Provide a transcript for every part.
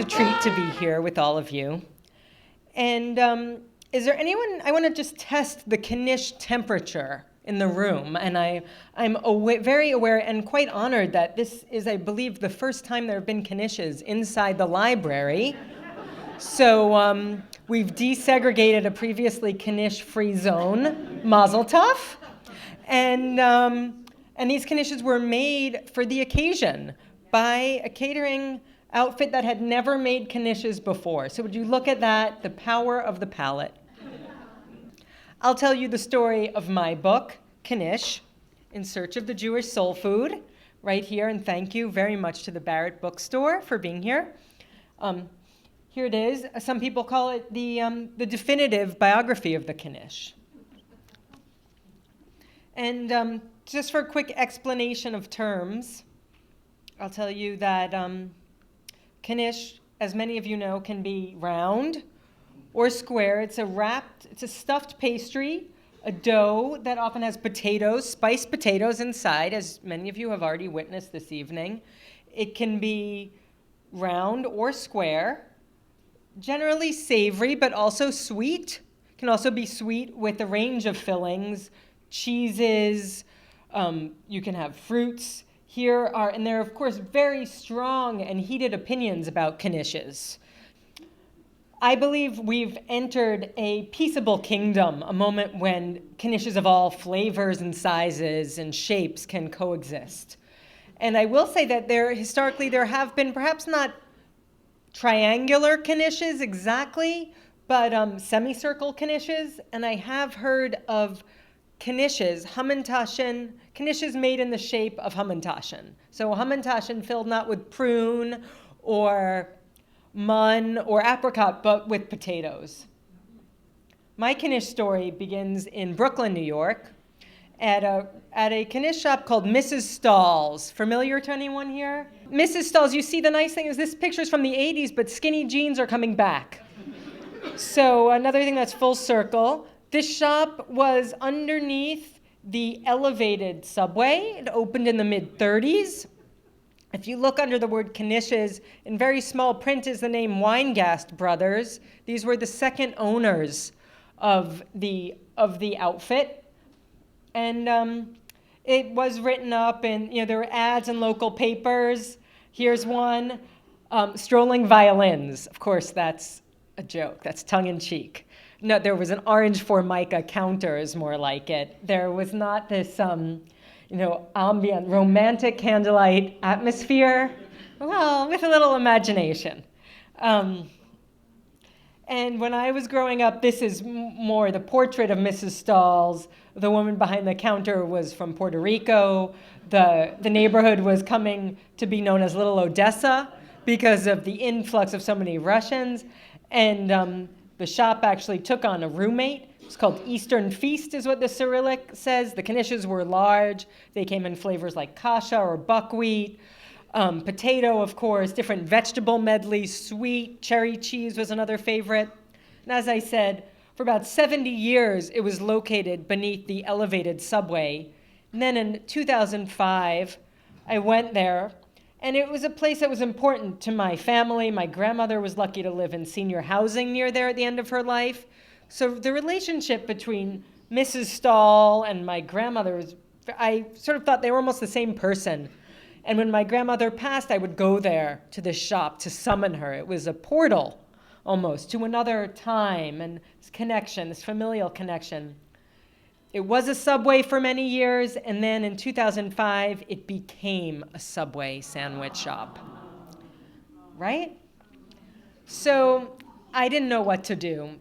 a treat to be here with all of you. And is there anyone, I want to just test the Knish temperature in the room. And I'm very aware and quite honored that this is, I believe, the first time there have been Knishes inside the library. So we've desegregated a previously Knish-free zone, Mazel Tov. And these Knishes were made for the occasion by a catering outfit that had never made Knishes before. So would you look at that, the power of the palate. I'll tell you the story of my book, Knish, In Search of the Jewish Soul Food, right here, and thank you very much to the Barrett Bookstore for being here. Here it is. Some people call it the definitive biography of the Knish. And just for a quick explanation of terms, I'll tell you that Knish, as many of you know, can be round or square. It's a stuffed pastry, a dough that often has potatoes, spiced potatoes inside, as many of you have already witnessed this evening. It can be round or square, generally savory, but also sweet. It can also be sweet with a range of fillings, cheeses, you can have fruits. And there are, of course, very strong and heated opinions about Knishes. I believe we've entered a peaceable kingdom, a moment when Knishes of all flavors and sizes and shapes can coexist. And I will say that historically there have been perhaps not triangular Knishes exactly, but semicircle Knishes. And I have heard of Knishes, Hamantaschen, Knishes made in the shape of Hamantaschen. So Hamantaschen filled not with prune or mun or apricot, but with potatoes. My Knish story begins in Brooklyn, New York, at a Knish shop called Mrs. Stahl's. Familiar to anyone here? Mrs. Stahl's, you see, the nice thing is this picture's from the 80s, but skinny jeans are coming back. So another thing that's full circle. This shop was underneath the elevated subway. It opened in the mid-30s. If you look under the word Knishes, in very small print is the name Weingast Brothers. These were the second owners of the outfit. And it was written up, and there were ads in local papers. Here's one, strolling violins. Of course, that's a joke. That's tongue-in-cheek. No, there was an orange Formica counter is more like it. There was not this, ambient, romantic candlelight atmosphere. Well, with a little imagination. And when I was growing up, this is more the portrait of Mrs. Stahl's. The woman behind the counter was from Puerto Rico. The neighborhood was coming to be known as Little Odessa because of the influx of so many Russians. And the shop actually took on a roommate. It's called Eastern Feast is what the Cyrillic says. The Knishes were large. They came in flavors like kasha or buckwheat, potato, of course, different vegetable medleys, sweet, cherry cheese was another favorite. And as I said, for about 70 years, it was located beneath the elevated subway. And then in 2005, I went there. And it was a place that was important to my family. My grandmother was lucky to live in senior housing near there at the end of her life. So the relationship between Mrs. Stahl and my grandmother I sort of thought they were almost the same person. And when my grandmother passed, I would go there to the shop to summon her. It was a portal almost to another time and this connection, this familial connection. It was a Subway for many years, and then in 2005, it became a Subway sandwich shop, right? So I didn't know what to do.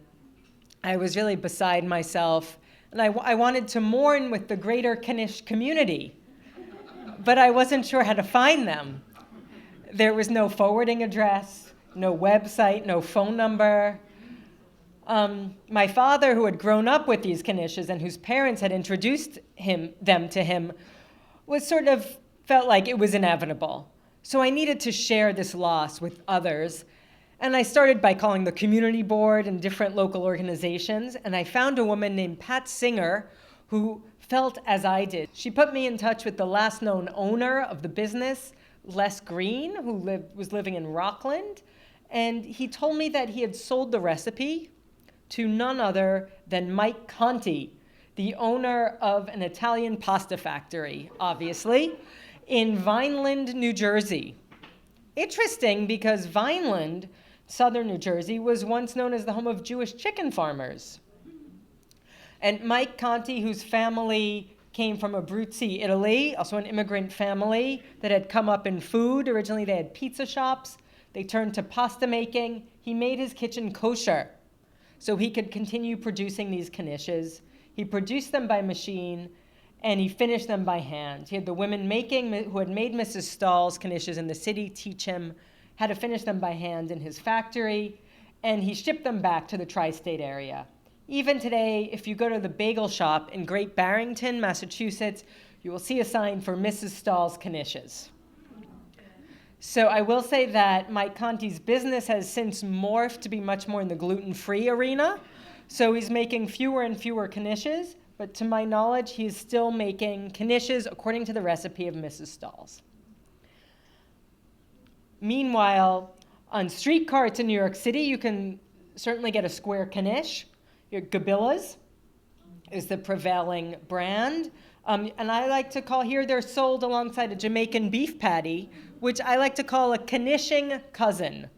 I was really beside myself, and I wanted to mourn with the greater Knish community, but I wasn't sure how to find them. There was no forwarding address, no website, no phone number. My father, who had grown up with these Knishes and whose parents had introduced them to him, felt like it was inevitable. So I needed to share this loss with others. And I started by calling the community board and different local organizations. And I found a woman named Pat Singer who felt as I did. She put me in touch with the last known owner of the business, Les Green, who was living in Rockland. And he told me that he had sold the recipe to none other than Mike Conti, the owner of an Italian pasta factory, obviously, in Vineland, New Jersey. Interesting, because Vineland, southern New Jersey, was once known as the home of Jewish chicken farmers. And Mike Conti, whose family came from Abruzzi, Italy, also an immigrant family that had come up in food. Originally, they had pizza shops. They turned to pasta making. He made his kitchen kosher so he could continue producing these knishes. He produced them by machine, and he finished them by hand. He had the women who had made Mrs. Stahl's knishes in the city teach him how to finish them by hand in his factory, and he shipped them back to the tri-state area. Even today, if you go to the bagel shop in Great Barrington, Massachusetts, you will see a sign for Mrs. Stahl's knishes. So I will say that Mike Conti's business has since morphed to be much more in the gluten-free arena. So he's making fewer and fewer knishes, but to my knowledge, he's still making knishes according to the recipe of Mrs. Stahl's. Meanwhile, on street carts in New York City, you can certainly get a square knish. Your Gobilla's is the prevailing brand. And I like to call here, they're sold alongside a Jamaican beef patty, which I like to call a knishing cousin.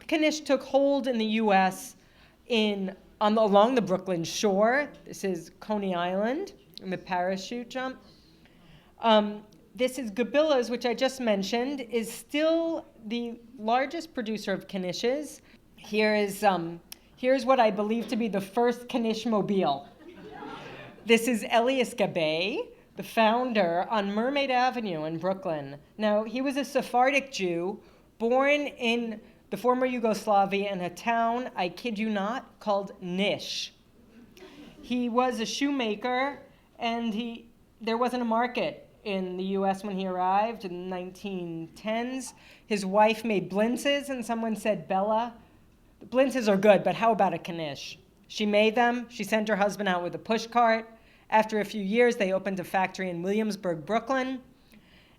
Knish took hold in the U.S. along the Brooklyn shore. This is Coney Island in the parachute jump. This is Gobilla's, which I just mentioned, is still the largest producer of knishes. Here's what I believe to be the first Knish mobile. This is Elias Gabay, the founder, on Mermaid Avenue in Brooklyn. Now, he was a Sephardic Jew born in the former Yugoslavia in a town, I kid you not, called Knish. He was a shoemaker, and there wasn't a market in the U.S. when he arrived in the 1910s. His wife made blintzes, and someone said, Bella, the blintzes are good, but how about a knish? She made them. She sent her husband out with a pushcart. After a few years, they opened a factory in Williamsburg, Brooklyn.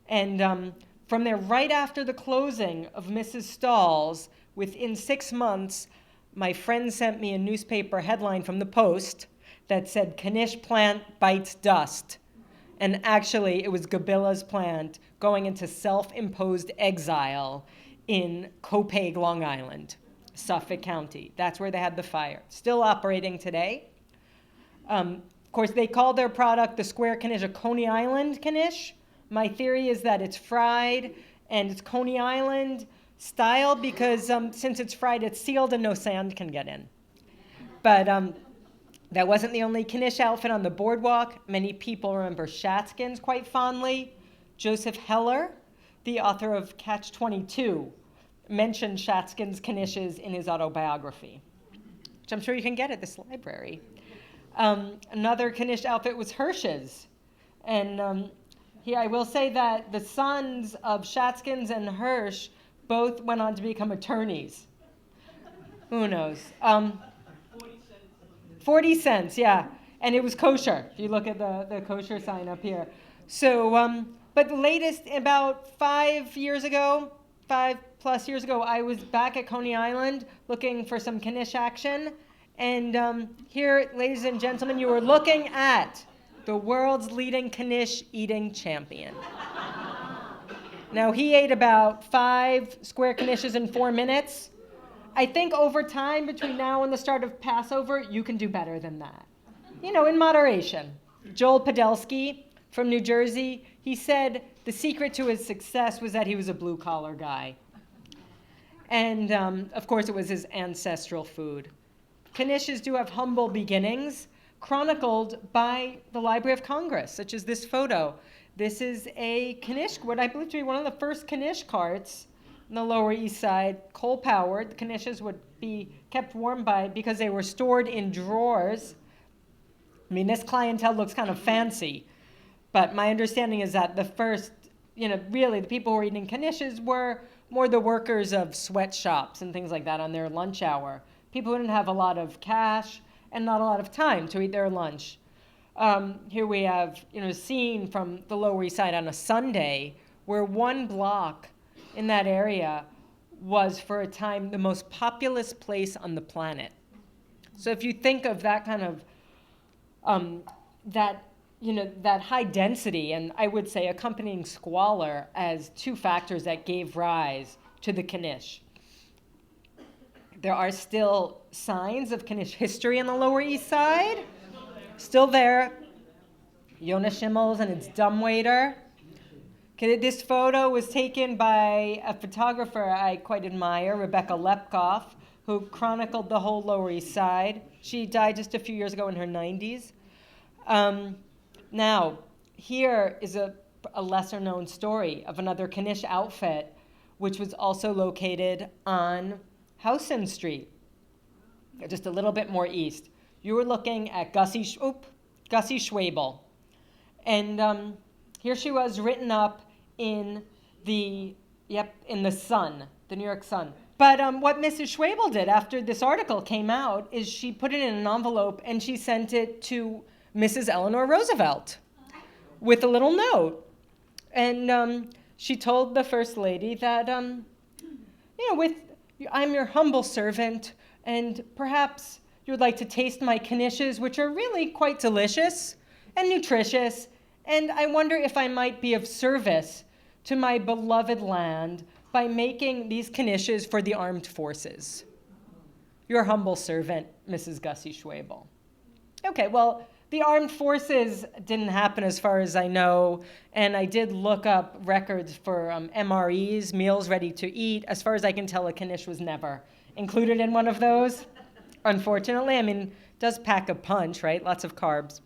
And from there, right after the closing of Mrs. Stahl's, within 6 months, my friend sent me a newspaper headline from the Post that said, Knish plant bites dust. And actually, it was Gobilla's plant going into self-imposed exile in Copeg, Long Island, Suffolk County. That's where they had the fire. Still operating today. Of course, they call their product, the square knish, a Coney Island knish. My theory is that it's fried and it's Coney Island style because since it's fried, it's sealed and no sand can get in. But that wasn't the only knish outfit on the boardwalk. Many people remember Shatzkins quite fondly. Joseph Heller, the author of Catch-22, mentioned Shatzkins knishes in his autobiography, which I'm sure you can get at this library. Another knish outfit was Hirsch's. And here I will say that the sons of Shatzkins and Hirsch both went on to become attorneys. Who knows? 40 cents, yeah. And it was kosher, if you look at the kosher sign up here. So, but the latest, about 5 years ago, 5+ years ago, I was back at Coney Island looking for some knish action. And here, ladies and gentlemen, you are looking at the world's leading knish eating champion. Now, he ate about 5 square knishes in 4 minutes. I think over time, between now and the start of Passover, you can do better than that. You know, in moderation. Joel Podolsky from New Jersey, he said the secret to his success was that he was a blue-collar guy. And, of course, it was his ancestral food. Knishes do have humble beginnings, chronicled by the Library of Congress, such as this photo. This is a knish, what I believe to be one of the first knish carts in the Lower East Side, coal-powered. The knishes would be kept warm because they were stored in drawers. I mean, this clientele looks kind of fancy, but my understanding is that the first, really the people who were eating knishes were more the workers of sweatshops and things like that on their lunch hour. People who didn't have a lot of cash and not a lot of time to eat their lunch. Here we have, a scene from the Lower East Side on a Sunday where one block in that area was for a time the most populous place on the planet. So if you think of that kind of, that high density and I would say accompanying squalor as two factors that gave rise to the Knish. There are still signs of Knish history on the Lower East Side. Still there. Yonah Schimmel's and its dumbwaiter. Okay, this photo was taken by a photographer I quite admire, Rebecca Lepkoff, who chronicled the whole Lower East Side. She died just a few years ago in her 90s. Now, here is a lesser-known story of another Knish outfit, which was also located on Howson Street, just a little bit more east. You were looking at Gussie Schwebel. And here she was written up in the Sun, the New York Sun. But what Mrs. Schwebel did after this article came out is she put it in an envelope and she sent it to Mrs. Eleanor Roosevelt with a little note. And she told the First Lady that, I'm your humble servant, and perhaps you would like to taste my Knishes, which are really quite delicious and nutritious, and I wonder if I might be of service to my beloved land by making these Knishes for the armed forces. Your humble servant, Mrs. Gussie Schwebel. Okay, well, the armed forces didn't happen as far as I know, and I did look up records for MREs, meals ready to eat. As far as I can tell, a Knish was never included in one of those, unfortunately. I mean, it does pack a punch, right? Lots of carbs.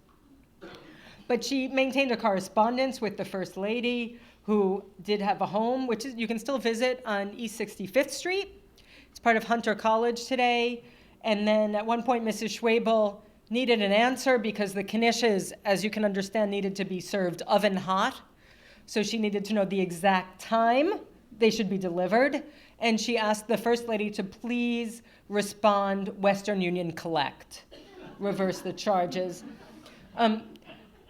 But she maintained a correspondence with the First Lady, who did have a home, which you can still visit on East 65th Street. It's part of Hunter College today. And then at one point, Mrs. Schwebel needed an answer because the Knishes, as you can understand, needed to be served oven hot. So she needed to know the exact time they should be delivered. And she asked the First Lady to please respond Western Union collect, reverse the charges.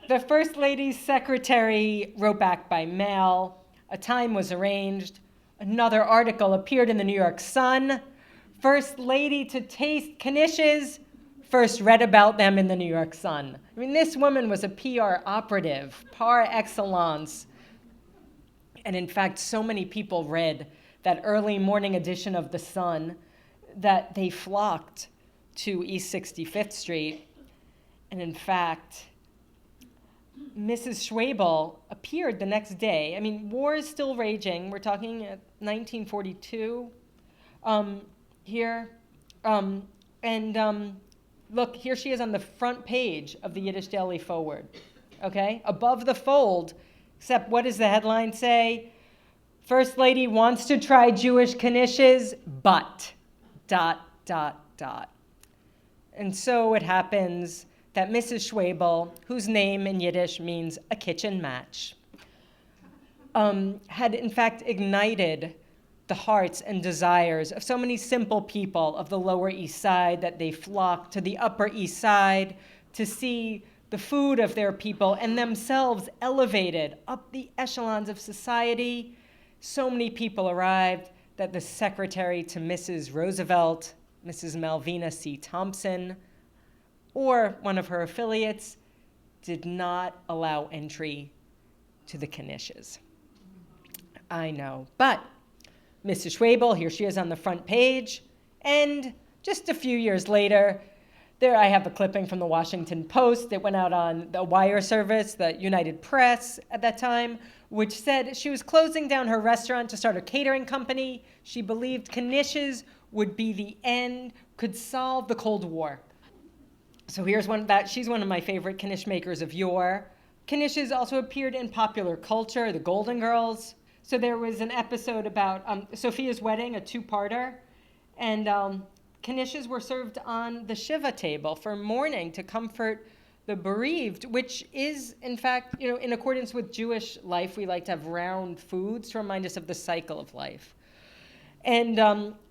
The First Lady's secretary wrote back by mail. A time was arranged. Another article appeared in the New York Sun. First Lady to taste Knishes, first read about them in the New York Sun. I mean, this woman was a PR operative, par excellence. And in fact, so many people read that early morning edition of the Sun that they flocked to East 65th Street. And in fact, Mrs. Schwebel appeared the next day. I mean, war is still raging. We're talking 1942 here. Look, here she is on the front page of the Yiddish Daily Forward, okay? Above the fold, except what does the headline say? First Lady wants to try Jewish Knishes, but ... And so it happens that Mrs. Schwebel, whose name in Yiddish means a kitchen match, had in fact ignited the hearts and desires of so many simple people of the Lower East Side that they flocked to the Upper East Side to see the food of their people and themselves elevated up the echelons of society. So many people arrived that the secretary to Mrs. Roosevelt, Mrs. Malvina C. Thompson, or one of her affiliates, did not allow entry to the Knishes. I know, but Mrs. Schwebel, here she is on the front page, and just a few years later, there I have a clipping from the Washington Post. It went out on the wire service, the United Press at that time, which said she was closing down her restaurant to start a catering company. She believed Knishes would be the end, could solve the Cold War. So here's she's one of my favorite Knish makers of yore. Knishes also appeared in popular culture, the Golden Girls. So there was an episode about Sophia's wedding, a two-parter, and Knishes were served on the Shiva table for mourning to comfort the bereaved, which is, in fact, in accordance with Jewish life, we like to have round foods to remind us of the cycle of life. And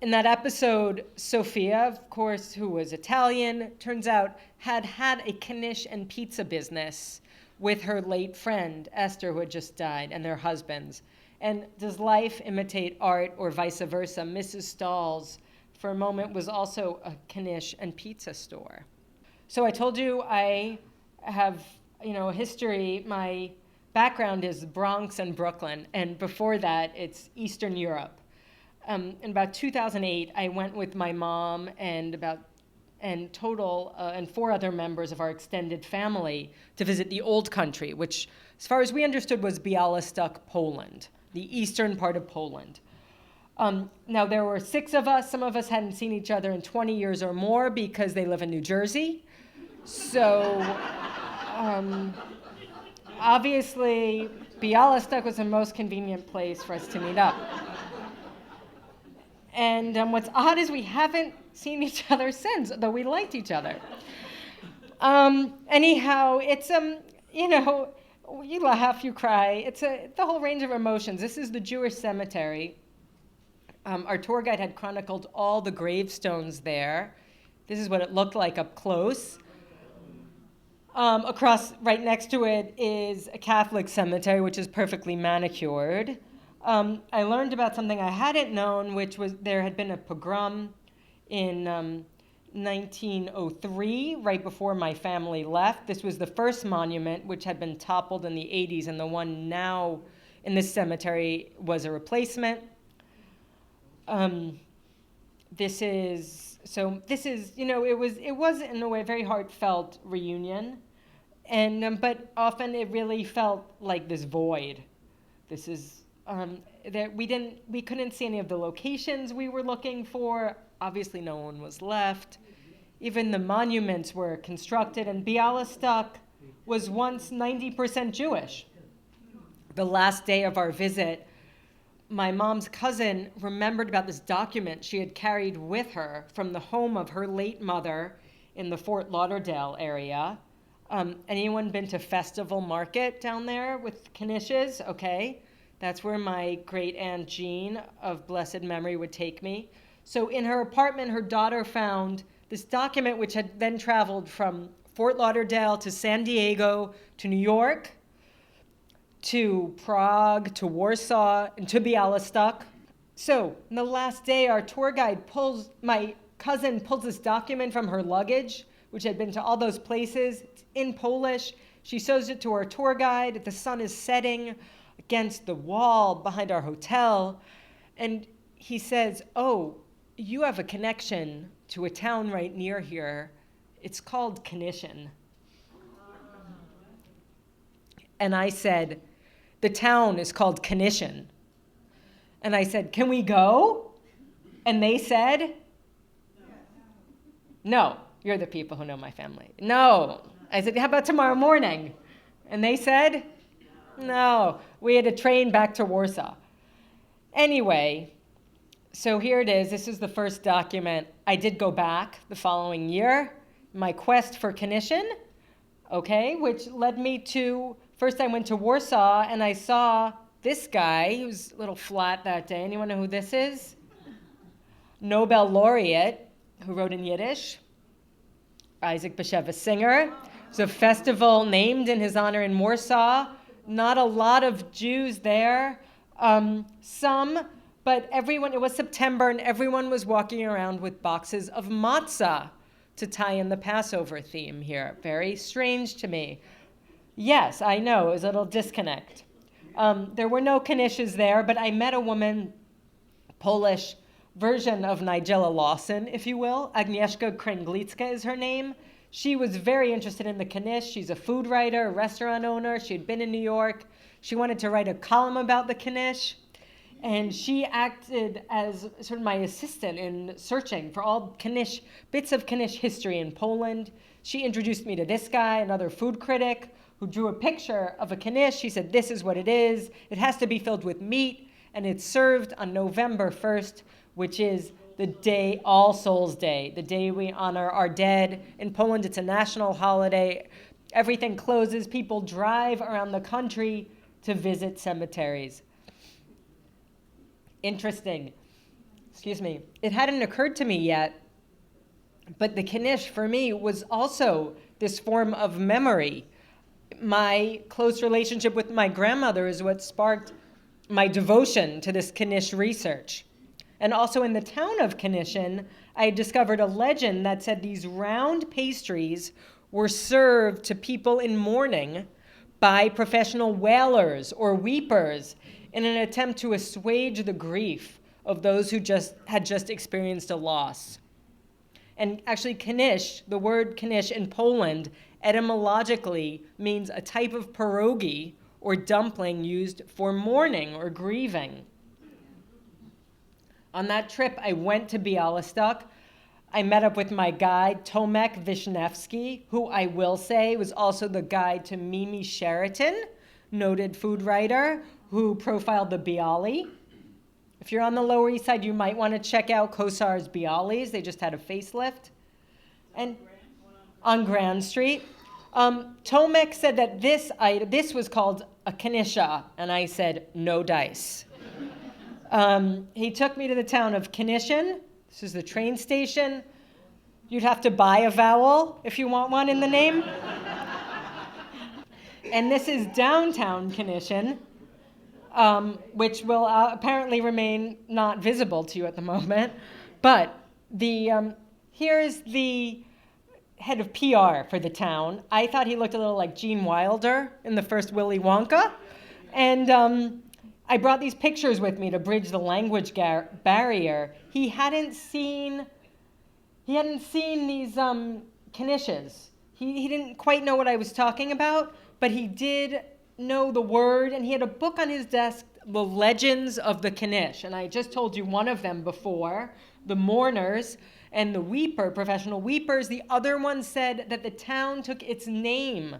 in that episode, Sophia, of course, who was Italian, turns out had a Knish and pizza business with her late friend, Esther, who had just died, and their husbands. And does life imitate art or vice versa? Mrs. Stahl's, for a moment, was also a Knish and pizza store. So I told you I have, a history. My background is Bronx and Brooklyn, and before that, it's Eastern Europe. In about 2008, I went with my mom and and 4 other members of our extended family to visit the Old Country, which, as far as we understood, was Białystok, Poland, the eastern part of Poland. Now, there were 6 of us. Some of us hadn't seen each other in 20 years or more because they live in New Jersey. So, obviously, Białystok was the most convenient place for us to meet up. And what's odd is we haven't seen each other since, though we liked each other. Anyhow, it's, you laugh, you cry. It's the whole range of emotions. This is the Jewish cemetery. Our tour guide had chronicled all the gravestones there. This is what it looked like up close. Right next to it is a Catholic cemetery, which is perfectly manicured. I learned about something I hadn't known, which was there had been a pogrom in 1903, right before my family left. This was the first monument, which had been toppled in the 80s, and the one now in this cemetery was a replacement. This is, it was in a way a very heartfelt reunion, but often it really felt like this void. This is, that we couldn't see any of the locations we were looking for. Obviously, no one was left. Even the monuments were constructed, and Białystok was once 90% Jewish. The last day of our visit, my mom's cousin remembered about this document she had carried with her from the home of her late mother in the Fort Lauderdale area. Anyone been to Festival Market down there with Knishes? Okay. That's where my great aunt Jean of blessed memory would take me. So in her apartment, her daughter found this document which had then traveled from Fort Lauderdale to San Diego to New York to Prague to Warsaw and to Białystok. So on the last day, our tour guide my cousin pulls this document from her luggage, which had been to all those places. It's in Polish. She shows it to our tour guide. The sun is setting against the wall behind our hotel. And he says, "Oh, you have a connection to a town right near here. It's called Knishin." And I said, "The town is called Knishin." And I said, "Can we go?" And they said, "No, you're the people who know my family. No." I said, "How about tomorrow morning?" And they said, "No, we had a train back to Warsaw." Anyway, so here it is. This is the first document. I did go back the following year, my quest for Knishin, okay, which led me to, first I went to Warsaw and I saw this guy. He was a little flat that day. Anyone know who this is? Nobel laureate who wrote in Yiddish. Isaac Bashevis Singer. There's a festival named in his honor in Warsaw. Not a lot of Jews there. Some, but everyone, it was September and everyone was walking around with boxes of matzah to tie in the Passover theme here. Very strange to me. Yes, I know, it was a little disconnect. There were no Knishes there, but I met a woman, Polish version of Nigella Lawson, if you will. Agnieszka Kręglicka is her name. She was very interested in the Knish. She's a food writer, a restaurant owner. She had been in New York. She wanted to write a column about the Knish. And she acted as sort of my assistant in searching for all Knish, bits of Knish history in Poland. She introduced me to this guy, another food critic, who drew a picture of a Knish. She said, "This is what it is. It has to be filled with meat, and it's served on November 1st, which is the day, All Souls Day, the day we honor our dead. In Poland, it's a national holiday. Everything closes. People drive around the country to visit cemeteries." Interesting. Excuse me. It hadn't occurred to me yet, but the Knish for me was also this form of memory. My close relationship with my grandmother is what sparked my devotion to this Knish research. And also in the town of Knishin, I discovered a legend that said these round pastries were served to people in mourning by professional wailers or weepers in an attempt to assuage the grief of those who had just experienced a loss. And actually, Knish, the word Knish in Poland, etymologically means a type of pierogi or dumpling used for mourning or grieving. On that trip, I went to Białystok. I met up with my guide, Tomek Wisniewski, who I will say was also the guide to Mimi Sheraton, noted food writer, who profiled the Bialy. If you're on the Lower East Side, you might want to check out Kosar's Bialys. They just had a facelift. And on Grand Street. Tomek said that this was called a knisha, and I said, no dice. He took me to the town of Knishin. This is the train station. You'd have to buy a vowel if you want one in the name. And this is downtown Knishin, which will apparently remain not visible to you at the moment. But here is the head of PR for the town. I thought he looked a little like Gene Wilder in the first Willy Wonka. And I brought these pictures with me to bridge the language barrier. He hadn't seen these knishes. He didn't quite know what I was talking about, but he did know the word, and he had a book on his desk, The Legends of the Knish. And I just told you one of them before, the mourners and the weeper, professional weepers. The other one said that the town took its name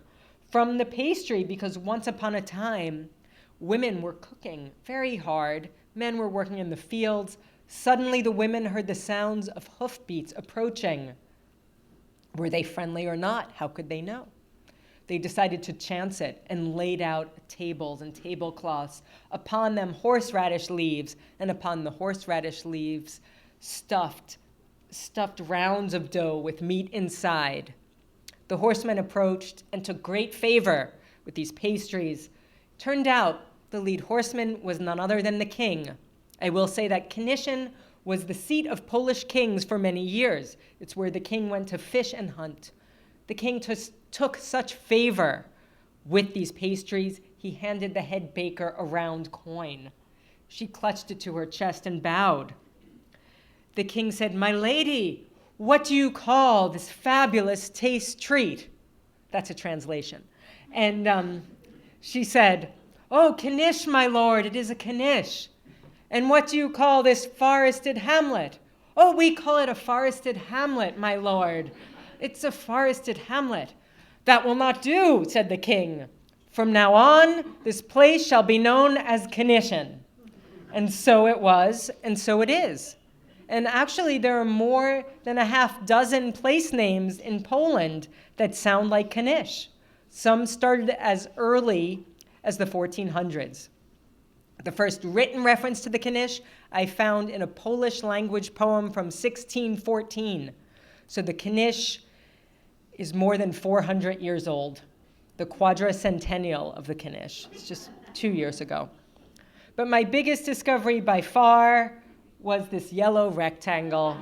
from the pastry because once upon a time, women were cooking very hard. Men were working in the fields. Suddenly, the women heard the sounds of hoofbeats approaching. Were they friendly or not? How could they know? They decided to chance it and laid out tables and tablecloths. Upon them, horseradish leaves, and upon the horseradish leaves, stuffed rounds of dough with meat inside. The horsemen approached and took great favor with these pastries. Turned out the lead horseman was none other than the king. I will say that Knishin was the seat of Polish kings for many years. It's where the king went to fish and hunt. The king took such favor with these pastries, he handed the head baker a round coin. She clutched it to her chest and bowed. The king said, "My lady, what do you call this fabulous taste treat?" That's a translation. And she said, "Oh, Knish, my lord, it is a Knish. And what do you call this forested hamlet?" "Oh, we call it a forested hamlet, my lord. It's a forested hamlet." "That will not do," said the king. "From now on, this place shall be known as Knishin." And so it was, and so it is. And actually, there are more than a half dozen place names in Poland that sound like Knish. Some started as early as the 1400s. The first written reference to the Knish I found in a Polish language poem from 1614. So the Knish is more than 400 years old, the quadracentennial of the Knish. It's just 2 years ago. But my biggest discovery by far was this yellow rectangle.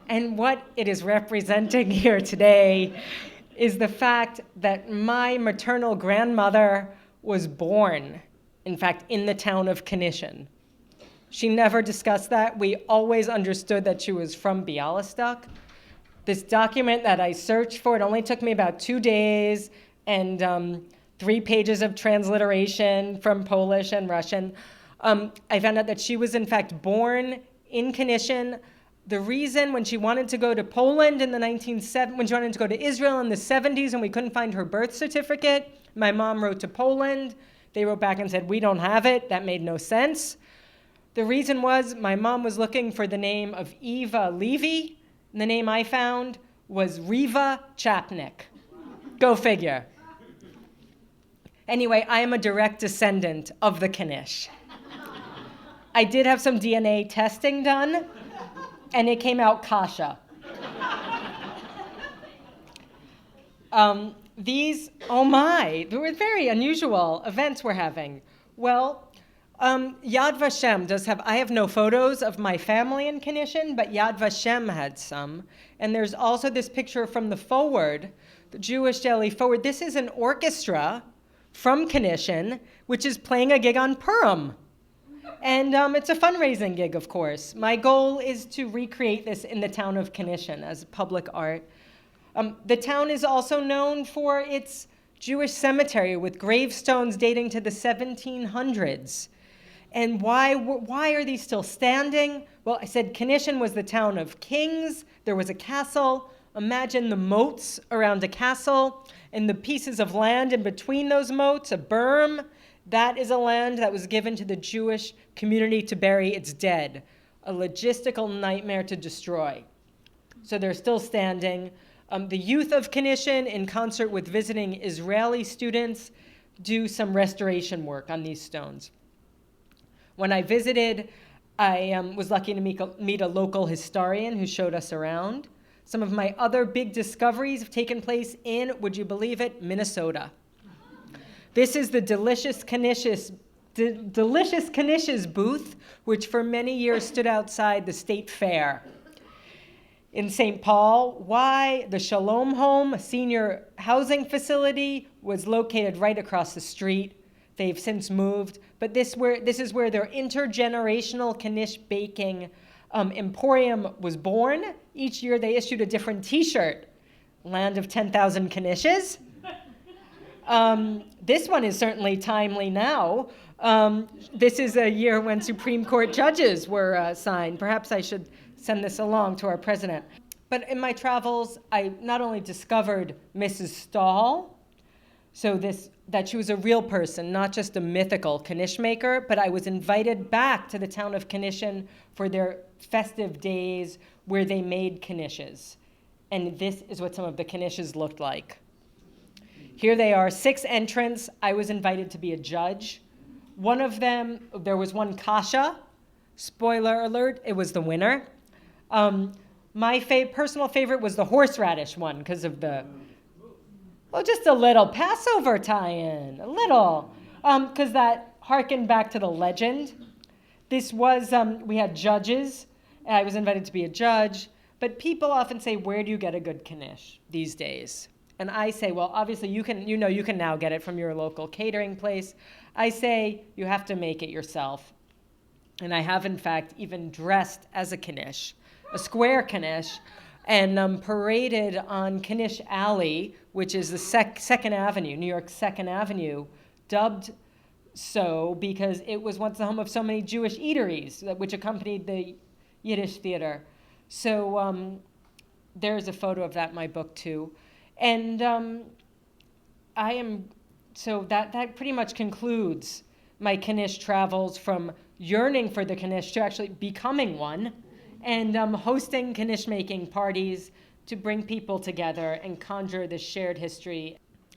And what it is representing here today is the fact that my maternal grandmother was born, in fact, in the town of Knishin. She never discussed that. We always understood that she was from Białystok. This document that I searched for, it only took me about 2 days and 3 pages of transliteration from Polish and Russian. I found out that she was, in fact, born in Knishin. The reason when she wanted to go to Poland in the when she wanted to go to Israel in the 70s and we couldn't find her birth certificate, my mom wrote to Poland. They wrote back and said, "We don't have it." That made no sense. The reason was my mom was looking for the name of Eva Levy. And the name I found was Riva Chapnik. Go figure. Anyway, I am a direct descendant of the Knish. I did have some DNA testing done, and it came out kasha. Oh my, they were very unusual events we're having. Well, Yad Vashem I have no photos of my family in Knishin, but Yad Vashem had some. And there's also this picture from the Forward, the Jewish Daily Forward. This is an orchestra from Knishin, which is playing a gig on Purim. And it's a fundraising gig, of course. My goal is to recreate this in the town of Knishin as public art. The town is also known for its Jewish cemetery with gravestones dating to the 1700s. And why are these still standing? Well, I said Knishin was the town of kings. There was a castle. Imagine the moats around a castle and the pieces of land in between those moats, a berm. That is a land that was given to the Jewish community to bury its dead, a logistical nightmare to destroy. So they're still standing. The youth of Knishin, in concert with visiting Israeli students, do some restoration work on these stones. When I visited, I was lucky to meet a local historian who showed us around. Some of my other big discoveries have taken place in, would you believe it, Minnesota. This is the Delicious Knishes booth, which for many years stood outside the State Fair. In St. Paul, the Shalom Home, a senior housing facility, was located right across the street. They've since moved, but this is where their intergenerational Knish baking emporium was born. Each year they issued a different T-shirt, Land of 10,000 Knishes. This one is certainly timely now. This is a year when Supreme Court judges were signed. Perhaps I should send this along to our president. But in my travels, I not only discovered Mrs. Stahl, that she was a real person, not just a mythical Knish maker, but I was invited back to the town of Knishin for their festive days where they made knishes. And this is what some of the knishes looked like. Here they are, 6 entrants. I was invited to be a judge. One of them, there was one kasha. Spoiler alert, it was the winner. My personal favorite was the horseradish one because of just a little Passover tie-in, a little, because that harkened back to the legend. This was, we had judges. I was invited to be a judge, but people often say, where do you get a good knish these days? And I say, well, obviously you can now get it from your local catering place. I say, you have to make it yourself. And I have, in fact, even dressed as a knish, a square knish, and paraded on Knish Alley, which is the Second Avenue, New York's Second Avenue, dubbed so because it was once the home of so many Jewish eateries, which accompanied the Yiddish theater. So there's a photo of that in my book too. And that pretty much concludes my Knish travels from yearning for the Knish to actually becoming one, and hosting Knish making parties to bring people together and conjure this shared history.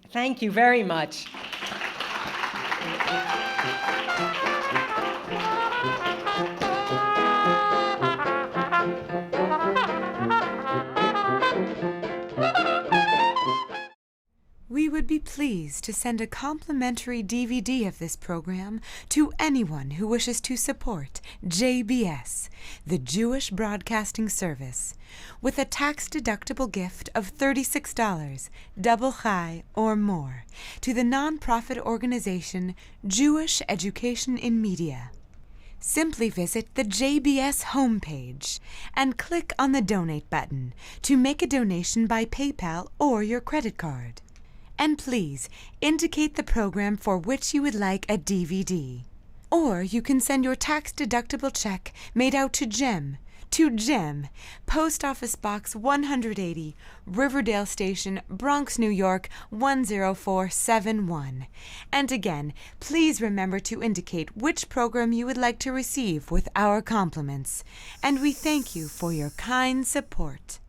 Thank you very much. We would be pleased to send a complimentary DVD of this program to anyone who wishes to support JBS, the Jewish Broadcasting Service, with a tax-deductible gift of $36, double chai or more, to the nonprofit organization Jewish Education in Media. Simply visit the JBS homepage and click on the Donate button to make a donation by PayPal or your credit card. And please indicate the program for which you would like a DVD. Or you can send your tax-deductible check made out to Jem, Post Office Box 180, Riverdale Station, Bronx, New York 10471. And again, please remember to indicate which program you would like to receive with our compliments. And we thank you for your kind support.